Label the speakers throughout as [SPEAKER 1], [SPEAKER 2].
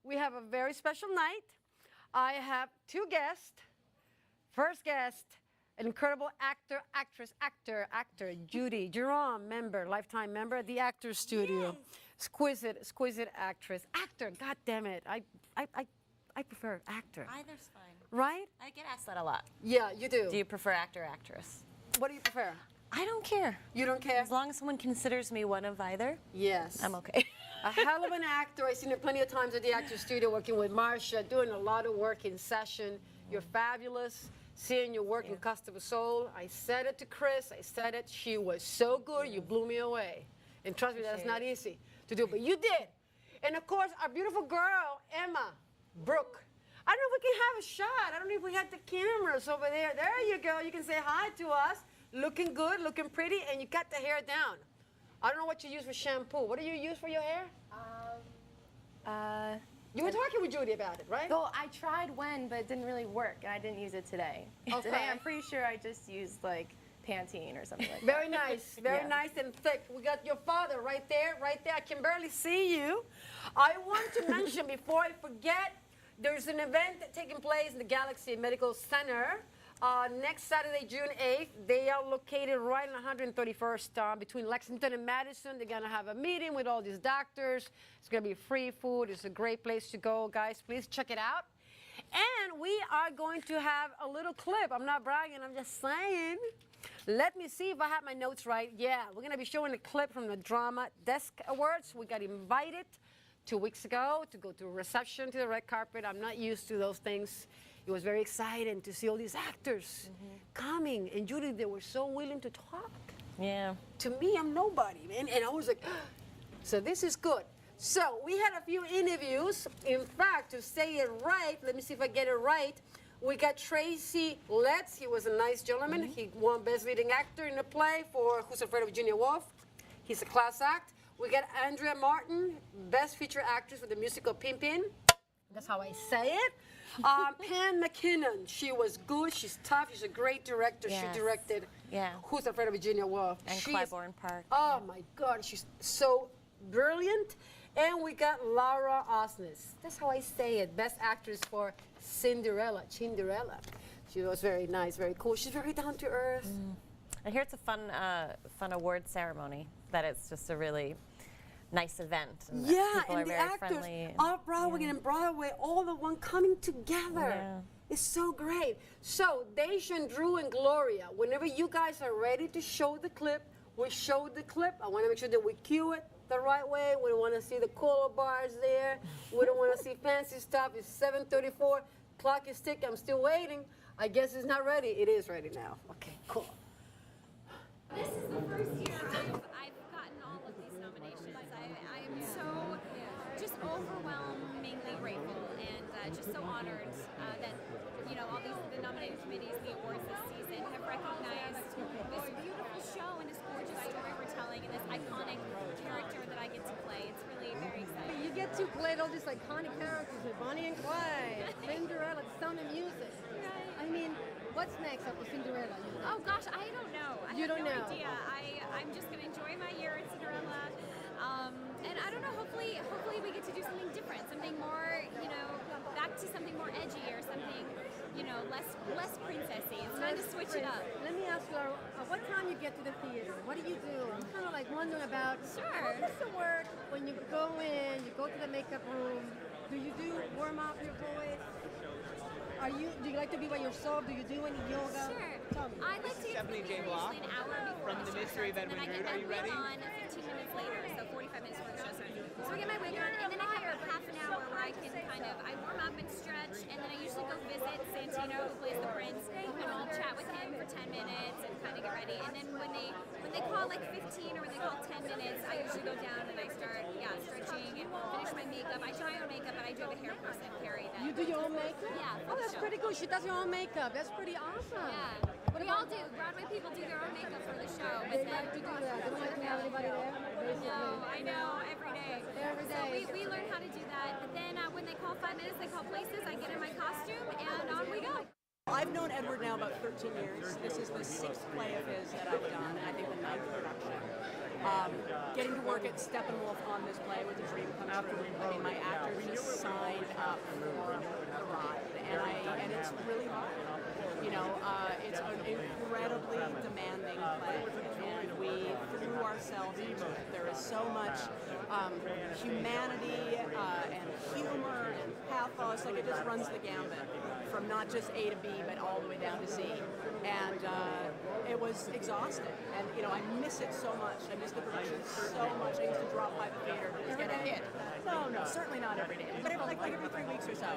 [SPEAKER 1] We have a very special night. I have two guests. First guest, an incredible actor, actor, Judy, Jerome, member, lifetime member at the Actors Studio. Yes. Exquisite actress. Actor, God damn it. I prefer actor.
[SPEAKER 2] Either's fine.
[SPEAKER 1] Right?
[SPEAKER 2] I get asked that a lot.
[SPEAKER 1] Yeah, you do.
[SPEAKER 2] Do you prefer actor or actress?
[SPEAKER 1] What do you prefer?
[SPEAKER 2] I don't care.
[SPEAKER 1] You don't care?
[SPEAKER 2] As long as someone considers me one of either.
[SPEAKER 1] Yes.
[SPEAKER 2] I'm okay.
[SPEAKER 1] A hell of an actor. I've seen it plenty of times at the Actors Studio working with Marsha, doing a lot of work in session. You're fabulous. Seeing your work in Customer Soul. I said it to Chris. I said it. She was so good. You blew me away. And trust me, that's not easy to do, but you did. And of course, our beautiful girl, Emma Brooke. I don't know if we can have a shot. I don't know if we had the cameras over there. There you go. You can say hi to us. Looking good, looking pretty, and you got the hair down. I don't know what you use for shampoo. What do you use for your hair? You were talking with Judy about it, right?
[SPEAKER 3] Well, I tried when, but it didn't really work, and I didn't use it today.
[SPEAKER 1] Okay.
[SPEAKER 3] Today, I'm pretty sure I just used, like, Pantene or something like that.
[SPEAKER 1] Very nice, very nice and thick. We got your father right there, right there. I can barely see you. I want to mention, before I forget, there's an event taking place in the Galaxy Medical Center next Saturday, June 8th. They are located right on 131st between Lexington and Madison. They're going to have a meeting with all these doctors. It's going to be free food. It's a great place to go, guys. Please check it out. And we are going to have a little clip. I'm not bragging. I'm just saying. Let me see if I have my notes right. Yeah, we're going to be showing a clip from the Drama Desk Awards. We got invited 2 weeks ago to go to a reception to the red carpet. I'm not used to those things. It was very exciting to see all these actors coming. And Judy, they were so willing to talk.
[SPEAKER 2] Yeah.
[SPEAKER 1] To me, I'm nobody, man. And I was like, so this is good. So we had a few interviews. In fact, to say it right, let me see if I get it right. We got Tracy Letts. He was a nice gentleman. He won Best Leading Actor in a play for Who's Afraid of Virginia Woolf. He's a class act. We got Andrea Martin, Best Feature Actress for the musical Pimpin'. That's how I say it. Pam McKinnon, she was good. She's tough. She's a great director.
[SPEAKER 2] Yes.
[SPEAKER 1] She directed Who's Afraid of Virginia Woolf.
[SPEAKER 2] And Clybourne Park.
[SPEAKER 1] Oh, my God. She's so brilliant. And we got Laura Osnes. That's how I say it. Best Actress for Cinderella. She was very nice, very cool. She's very down to earth.
[SPEAKER 2] I hear it's a fun award ceremony, that it's just a really nice event. And people are
[SPEAKER 1] the
[SPEAKER 2] very
[SPEAKER 1] actors,
[SPEAKER 2] friendly.
[SPEAKER 1] Off-Broadway and Broadway, all the one coming together.
[SPEAKER 2] Yeah.
[SPEAKER 1] It's so great. So, Deja and Drew and Gloria, whenever you guys are ready to show the clip, we show the clip. I want to make sure that we cue it the right way. We don't want to see the cola bars there. We don't want to see fancy stuff. It's 7:34. Clock is ticking. I'm still waiting. I guess it's not ready. It is ready now. Okay, cool.
[SPEAKER 4] This is the first year I've gotten all of these nominations. I am so just overwhelmingly grateful and just so honored that all the nominating committees, the awards this season have recognized this beautiful show and this gorgeous story we're telling and this iconic character that I get to play. It's really very exciting.
[SPEAKER 5] You get to play all these iconic characters with Bonnie and Clyde, Cinderella, The Sound of Music. I mean, what's next after Cinderella?
[SPEAKER 4] Oh gosh, I don't know. I
[SPEAKER 5] You
[SPEAKER 4] have
[SPEAKER 5] don't
[SPEAKER 4] no
[SPEAKER 5] know.
[SPEAKER 4] idea. I'm just gonna enjoy my year at Cinderella, and I don't know. Hopefully we get to do something different, something more, back to something more edgy or something, less princessy. It's time to switch it up.
[SPEAKER 5] Let me ask you, what time you get to the theater? What do you do? I'm kind of like wondering about, how does it work when you go in, you go to the makeup room, do you warm up your voice? Do you like to be by yourself? Do you do any yoga?
[SPEAKER 4] Sure.
[SPEAKER 5] Tell me.
[SPEAKER 4] I like to get to the theater usually an hour before the show starts, and then I get my wig on 15 minutes later, so 45 minutes before the show starts. So I get my wig on, and then I have half an hour where I can I warm up and stretch, and then I usually go visit Santino, who plays the prince, and I'll chat with him for 10 minutes and kind of get ready. And then when they call like 15 or when they call 10 minutes, I usually go down and I start stretching and finish my makeup. I do my own makeup, but I do have a hair person, Carrie.
[SPEAKER 5] You do your own makeup?
[SPEAKER 4] Yeah.
[SPEAKER 5] Oh, that's pretty cool. She does her own makeup. That's pretty awesome.
[SPEAKER 4] Yeah. We all do. Broadway people do their own makeup for the show.
[SPEAKER 5] They like to do that. They don't like to have anybody there.
[SPEAKER 4] No, I know, every day.
[SPEAKER 5] Every day.
[SPEAKER 4] So we learn how to do that. But then when they call 5 minutes, they call places, I get in my costume, and on we go.
[SPEAKER 6] I've known Edward now about 13 years. This is the 6th play of his that I've done, and I think the 9th production. Getting to work at Steppenwolf on this play was a dream come true. I mean, my actors just signed up for the ride, and it's really hard. You know, it's an incredibly demanding play, and we threw ourselves into it. There is so much humanity and humor and pathos. Like, it just runs the gambit from not just A to B, but all the way down to Z. And it was exhausting. And, you know, I miss it so much. I miss the production so much. I used to drop by the theater to just get a hit. No, certainly not every day. But like every 3 weeks or so.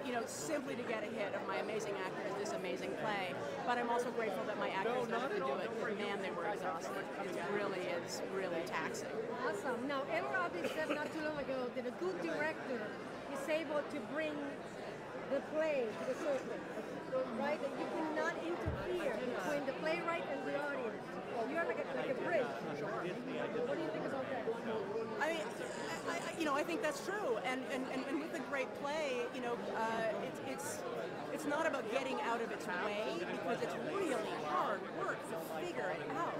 [SPEAKER 6] You know, simply to get a hit of my amazing actors, this amazing play. But I'm also grateful that my actors know how to do it. Because, man, they were exhausted. It's really taxing.
[SPEAKER 5] Awesome. Now, Ella Robbins said not too long ago that a good director is able to bring the play to the surface, right? That you cannot interfere between the playwright and the audience. You're like a bridge. What do you think about that?
[SPEAKER 6] I mean, you know, I think that's true. And with a great play, you know, it's not about getting out of its way, because it's really hard work to figure it out.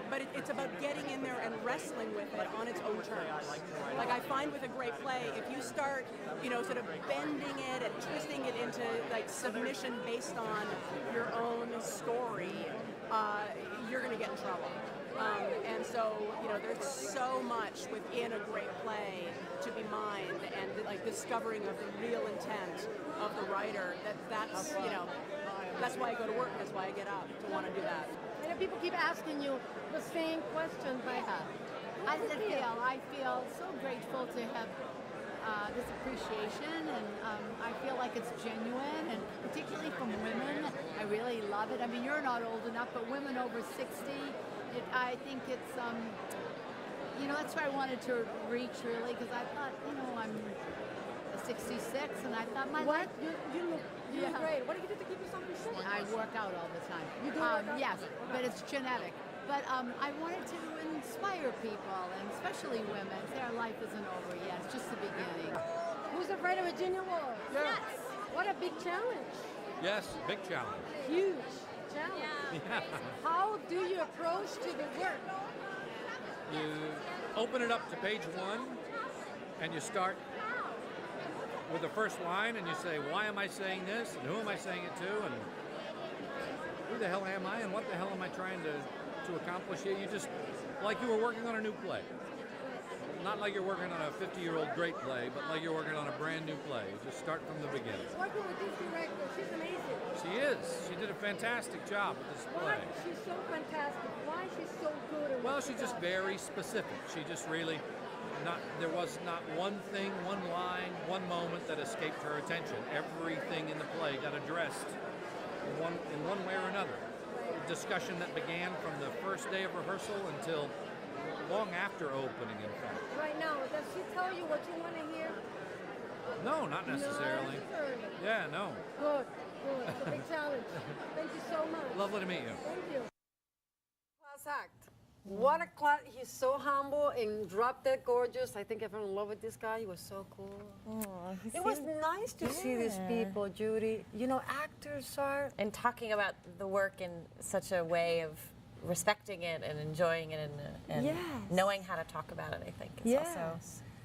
[SPEAKER 6] But it's about getting in there and wrestling with it on its own terms. Like, I find with a great play, if you start, you know, sort of bending it and twisting it into like submission based on your own story, you're going to get in trouble. And so, you know, there's so much within a great play to be mined, and like discovering of the real intent of the writer. That's you know, that's why I go to work. That's why I get up to want to do that.
[SPEAKER 5] I know people keep asking you the same question, but
[SPEAKER 7] How does it feel? I feel so grateful to have this appreciation, and I feel like it's genuine, and particularly from women. I really love it. I mean, you're not old enough, but women over 60, I think it's, you know, that's where I wanted to reach, really, because I thought, you know, I'm 66, and I thought my life...
[SPEAKER 5] You look great. What do you do to keep yourself in shape?
[SPEAKER 7] I work out all the time.
[SPEAKER 5] You do work out?
[SPEAKER 7] Yes, but it's genetic. But I wanted to inspire people, and especially women. Their life isn't over yet. It's just the beginning.
[SPEAKER 5] Who's afraid of Virginia Woolf?
[SPEAKER 8] Yes.
[SPEAKER 5] What a big challenge.
[SPEAKER 8] Yes, big challenge.
[SPEAKER 5] Huge challenge.
[SPEAKER 8] Yeah.
[SPEAKER 5] How do you approach to the work?
[SPEAKER 8] You open it up to page 1, and you start with the first line, and you say, why am I saying this, and who am I saying it to, and who the hell am I, and what the hell am I trying to accomplish here? You just, like you were working on a new play. Not like you're working on a 50-year-old great play, but like you're working on a brand new play. You just start from the beginning.
[SPEAKER 5] Working with this director, she's amazing.
[SPEAKER 8] She is. She did a fantastic job with this
[SPEAKER 5] Why
[SPEAKER 8] play.
[SPEAKER 5] she's so fantastic? Why she's so good at
[SPEAKER 8] Well,
[SPEAKER 5] what she
[SPEAKER 8] she's just
[SPEAKER 5] does?
[SPEAKER 8] very specific. She just really, there was not one thing, one line, one moment that escaped her attention. Everything in the play got addressed in one way or another. Discussion that began from the first day of rehearsal until long after opening, in fact.
[SPEAKER 5] Right now, does she tell you what you want to hear?
[SPEAKER 8] No, not necessarily.
[SPEAKER 5] Not necessarily.
[SPEAKER 8] Yeah, no.
[SPEAKER 5] Good. It's a big challenge. Thank you so much.
[SPEAKER 8] Lovely to meet you.
[SPEAKER 5] Thank you.
[SPEAKER 1] Class act. What a class. He's so humble and drop dead gorgeous. I think I fell in love with this guy. He was so cool. It was nice to see these people, Judy. You know, actors are...
[SPEAKER 2] And talking about the work in such a way of respecting it and enjoying it, and
[SPEAKER 1] Yes.
[SPEAKER 2] knowing how to talk about it, I think, is also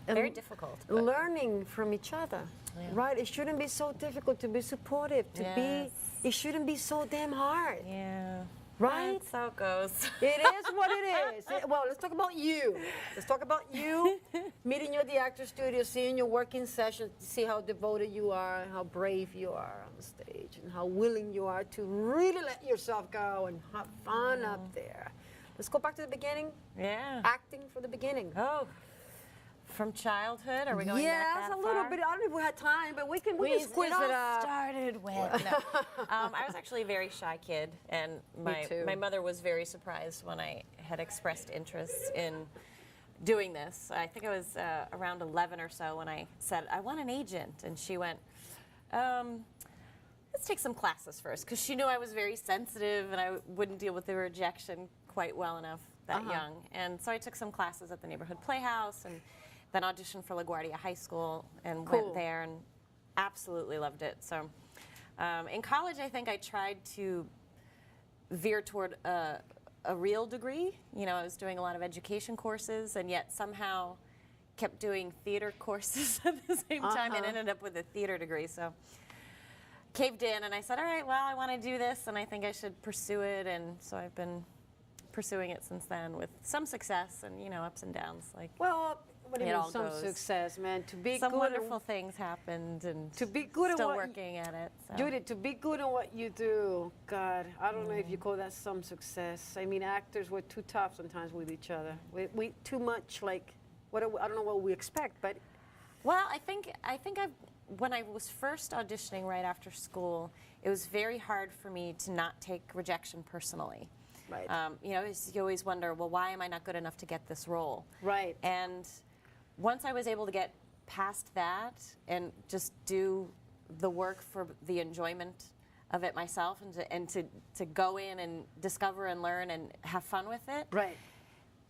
[SPEAKER 1] And
[SPEAKER 2] very difficult. but-
[SPEAKER 1] learning from each other, right? It shouldn't be so difficult to be supportive, to
[SPEAKER 2] Yes.
[SPEAKER 1] be, it shouldn't be so damn hard,
[SPEAKER 2] Yeah.
[SPEAKER 1] right?
[SPEAKER 2] That's how it goes.
[SPEAKER 1] It is what it is. Well, let's talk about you. Let's talk about you, meeting you at the actor studio, seeing your working sessions, see how devoted you are, how brave you are on the stage, and how willing you are to really let yourself go and have fun up there. Let's go back to the beginning,
[SPEAKER 2] Yeah.
[SPEAKER 1] acting from the beginning.
[SPEAKER 2] Oh, from childhood? Are we going
[SPEAKER 1] yes,
[SPEAKER 2] back that
[SPEAKER 1] a little
[SPEAKER 2] far?
[SPEAKER 1] bit. I don't know if we had time, but we can squeeze
[SPEAKER 2] it all
[SPEAKER 1] it up.
[SPEAKER 2] started with. No. I was actually a very shy kid, and
[SPEAKER 1] too.
[SPEAKER 2] my mother was very surprised when I had expressed interest in doing this. I think I was around 11 or so when I said, I want an agent, and she went, let's take some classes first, because she knew I was very sensitive and I wouldn't deal with the rejection quite well enough that young. And so I took some classes at the neighborhood playhouse, and then auditioned for LaGuardia High School and went there and absolutely loved it. So in college, I think I tried to veer toward a real degree. You know, I was doing a lot of education courses, and yet somehow kept doing theater courses at the same time and ended up with a theater degree. So caved in, and I said, all right, well, I want to do this, and I think I should pursue it. And so I've been pursuing it since then with some success and, you know, ups and downs. Like,
[SPEAKER 1] Well, what do you
[SPEAKER 2] It
[SPEAKER 1] mean
[SPEAKER 2] all
[SPEAKER 1] some
[SPEAKER 2] goes.
[SPEAKER 1] success, man? To be
[SPEAKER 2] some
[SPEAKER 1] good
[SPEAKER 2] wonderful things happened, and
[SPEAKER 1] to be good at
[SPEAKER 2] still
[SPEAKER 1] what you-
[SPEAKER 2] working at it. So.
[SPEAKER 1] Judy, to be good at what you do, God, I don't know if you call that some success. I mean, actors, we're too tough sometimes with each other. We too much like, I don't know what we expect, but
[SPEAKER 2] Well, I think when I was first auditioning right after school, it was very hard for me to not take rejection personally.
[SPEAKER 1] right,
[SPEAKER 2] You know, you always wonder, well, why am I not good enough to get this role?
[SPEAKER 1] right.
[SPEAKER 2] And once I was able to get past that and just do the work for the enjoyment of it myself, and to go in and discover and learn and have fun with it,
[SPEAKER 1] Right.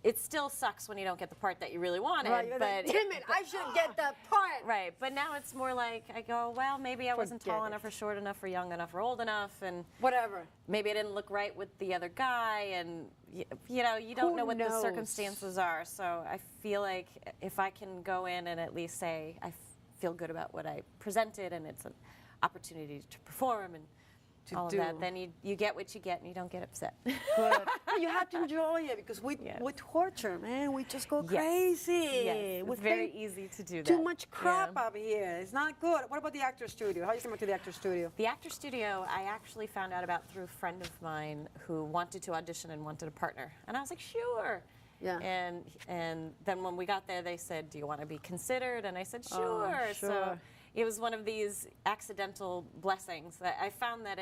[SPEAKER 2] it still sucks when you don't get the part that you really wanted.
[SPEAKER 1] Right. You're like,
[SPEAKER 2] but
[SPEAKER 1] damn it, I should get that part.
[SPEAKER 2] right, but now it's more like I go, well, maybe I wasn't
[SPEAKER 1] Forget
[SPEAKER 2] tall
[SPEAKER 1] it.
[SPEAKER 2] enough or short enough or young enough or old enough, and
[SPEAKER 1] Whatever.
[SPEAKER 2] maybe I didn't look right with the other guy, and you know, you don't
[SPEAKER 1] Who
[SPEAKER 2] know what the
[SPEAKER 1] knows?
[SPEAKER 2] circumstances are. So I feel like if I can go in and at least say I feel good about what I presented, and it's an opportunity to perform and
[SPEAKER 1] To
[SPEAKER 2] all
[SPEAKER 1] do.
[SPEAKER 2] of that, then you get what you get and you don't get upset.
[SPEAKER 1] Good. You have to enjoy it because
[SPEAKER 2] Yes.
[SPEAKER 1] we torture, man. We just go
[SPEAKER 2] Yes.
[SPEAKER 1] crazy.
[SPEAKER 2] Yes,
[SPEAKER 1] We
[SPEAKER 2] it's very
[SPEAKER 1] think
[SPEAKER 2] easy to do that.
[SPEAKER 1] too much crap
[SPEAKER 2] Yeah.
[SPEAKER 1] up here. It's not good. What about the actor studio? How you come up to the actor studio?
[SPEAKER 2] The actor studio, I actually found out about through a friend of mine who wanted to audition and wanted a partner. And I was like, sure.
[SPEAKER 1] Yeah.
[SPEAKER 2] And then when we got there, they said, do you want to be considered? And I said, sure. So
[SPEAKER 1] sure.
[SPEAKER 2] it was one of these accidental blessings. I found that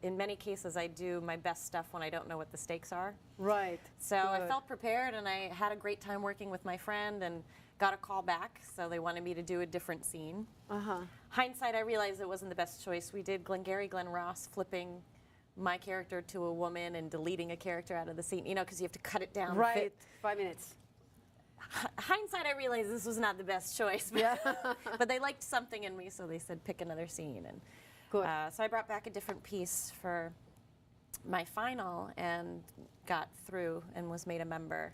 [SPEAKER 2] in many cases, I do my best stuff when I don't know what the stakes are.
[SPEAKER 1] Right.
[SPEAKER 2] So I
[SPEAKER 1] Good.
[SPEAKER 2] felt prepared, and I had a great time working with my friend, and got a call back. So they wanted me to do a different scene. Hindsight, I realized it wasn't the best choice. We did Glengarry Glen Ross flipping my character to a woman and deleting a character out of the scene, you know, because you have to cut it down.
[SPEAKER 1] Right.
[SPEAKER 2] Fit.
[SPEAKER 1] 5 minutes.
[SPEAKER 2] Hindsight, I realized this was not the best choice.
[SPEAKER 1] Yeah.
[SPEAKER 2] But they liked something in me, so they said pick another scene. And
[SPEAKER 1] Good.
[SPEAKER 2] so I brought back a different piece for my final and got through and was made a member.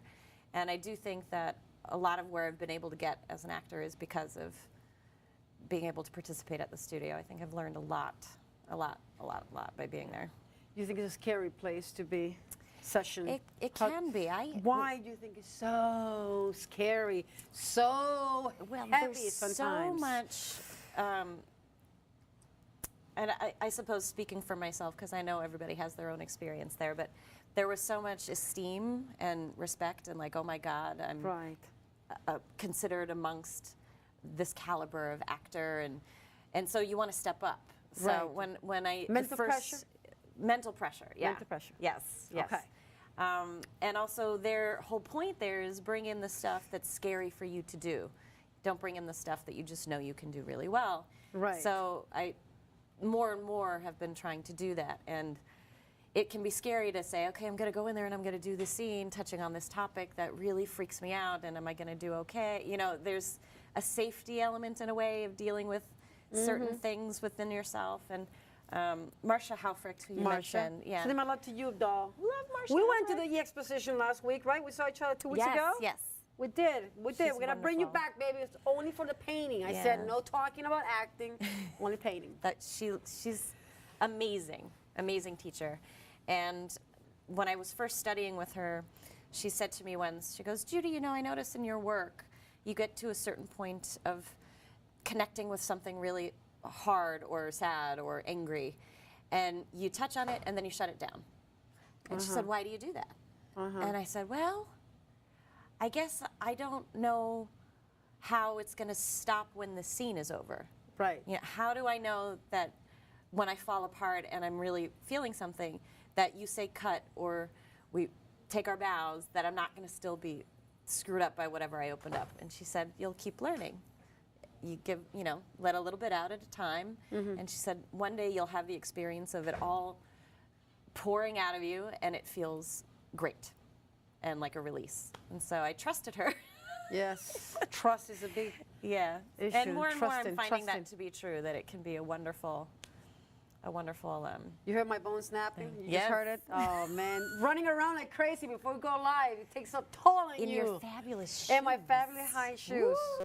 [SPEAKER 2] And I do think that a lot of where I've been able to get as an actor is because of being able to participate at the studio. I think I've learned a lot by being there.
[SPEAKER 1] You think it's a scary place to be? Session.
[SPEAKER 2] It
[SPEAKER 1] How-
[SPEAKER 2] can be.
[SPEAKER 1] Why do you think it's so scary, so
[SPEAKER 2] Well,
[SPEAKER 1] heavy
[SPEAKER 2] there's
[SPEAKER 1] sometimes?
[SPEAKER 2] so much, and I suppose speaking for myself, because I know everybody has their own experience there, but there was so much esteem and respect, and like, oh my God, I'm
[SPEAKER 1] Right.
[SPEAKER 2] considered amongst this caliber of actor, and so you want to step up. So
[SPEAKER 1] Right.
[SPEAKER 2] when I the
[SPEAKER 1] Mental
[SPEAKER 2] first-
[SPEAKER 1] pressure?
[SPEAKER 2] mental pressure, yeah,
[SPEAKER 1] Mental pressure.
[SPEAKER 2] yes, yes.
[SPEAKER 1] Okay.
[SPEAKER 2] And also their whole point there is bring in the stuff that's scary for you to do. Don't bring in the stuff that you just know you can do really well.
[SPEAKER 1] Right.
[SPEAKER 2] So I more and more have been trying to do that. And it can be scary to say, okay, I'm going to go in there and I'm going to do this scene touching on this topic that really freaks me out, and am I going to do okay? You know, there's a safety element in a way of dealing with certain things within yourself. And Marcia Haufrecht, who you mentioned. Yeah.
[SPEAKER 1] Sending my love to you, doll.
[SPEAKER 2] Love Marcia
[SPEAKER 1] We went to
[SPEAKER 2] Haufrecht.
[SPEAKER 1] the exposition last week, right? We saw each other 2 weeks
[SPEAKER 2] Yes,
[SPEAKER 1] ago?
[SPEAKER 2] yes.
[SPEAKER 1] We did. We did.
[SPEAKER 2] She's
[SPEAKER 1] We're going to bring you
[SPEAKER 2] wonderful.
[SPEAKER 1] back, baby. It's only for the painting. I said
[SPEAKER 2] Yeah.
[SPEAKER 1] no talking about acting, only painting.
[SPEAKER 2] That she's amazing teacher. And when I was first studying with her, she said to me once, she goes, Judy, you know, I notice in your work, you get to a certain point of connecting with something really hard or sad or angry, and you touch on it and then you shut it down. And she said, why do you do that? And I said, well, I guess I don't know how it's going to stop when the scene is over.
[SPEAKER 1] Right.
[SPEAKER 2] You know, how do I know that when I fall apart and I'm really feeling something, that you say cut or we take our bows, that I'm not going to still be screwed up by whatever I opened up? And she said, you'll keep learning. You give, you know, let a little bit out at a time. And she said, one day you'll have the experience of it all pouring out of you, and it feels great and like a release. And so I trusted her.
[SPEAKER 1] Yes. Trust is a big
[SPEAKER 2] Yeah,
[SPEAKER 1] issue.
[SPEAKER 2] and more I'm
[SPEAKER 1] Trusting,
[SPEAKER 2] finding that
[SPEAKER 1] trusting.
[SPEAKER 2] to be true, that it can be a wonderful a wonderful.
[SPEAKER 1] You heard my bone snapping? You
[SPEAKER 2] Yes.
[SPEAKER 1] just heard it? Oh, man. Running around like crazy before we go live. It takes a toll on
[SPEAKER 2] in
[SPEAKER 1] you.
[SPEAKER 2] your fabulous shoes.
[SPEAKER 1] And my fabulous high shoes.
[SPEAKER 2] Woo.